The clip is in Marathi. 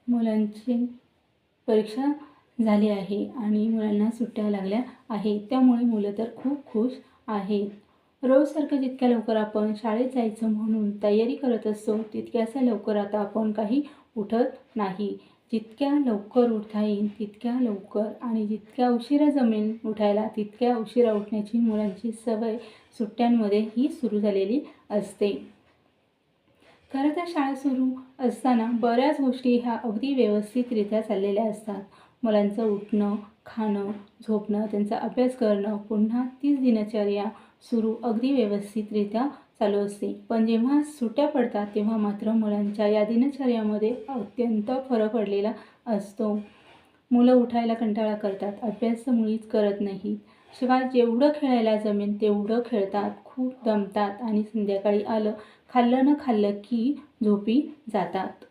मुलांची परीक्षा झाली आहे आणि मुलांना सुट्ट्या लागल्या आहेत, त्यामुळे मुलं तर खूप खुश आहेत. रोजसारखं जितक्या लवकर आपण शाळेत जायचं म्हणून तयारी करत असतो, तितक्याच लवकर आता आपण काही उठत नाही. जितक्या लवकर उठता येईल तितक्या लवकर आणि जितक्या उशिरा जमेल उठायला तितक्या उशिरा उठण्याची मुलांची सवय सुट्ट्यांमध्ये ही सुरू झालेली असते. खरं तर शाळा सुरू असताना बऱ्याच गोष्टी ह्या अगदी व्यवस्थितरित्या चाललेल्या असतात. मुलांचं उठणं, खाणं, झोपणं, त्यांचा अभ्यास करणं, पुन्हा तीच दिनचर्या सुरू अगदी व्यवस्थितरित्या चालू असते. पण जेव्हा सुट्ट्या पडतात तेव्हा मात्र मुलांच्या या दिनचर्यामध्ये अत्यंत फरक पडलेला असतो. मुलं उठायला कंटाळा करतात, अभ्यास तर मुळीच करत नाहीत. शिवाय जेवढं खेळायला जमेल तेवढं खेळतात, खूप दमतात आणि संध्याकाळी खाल्लं न खाल्लं की झोपी जातात.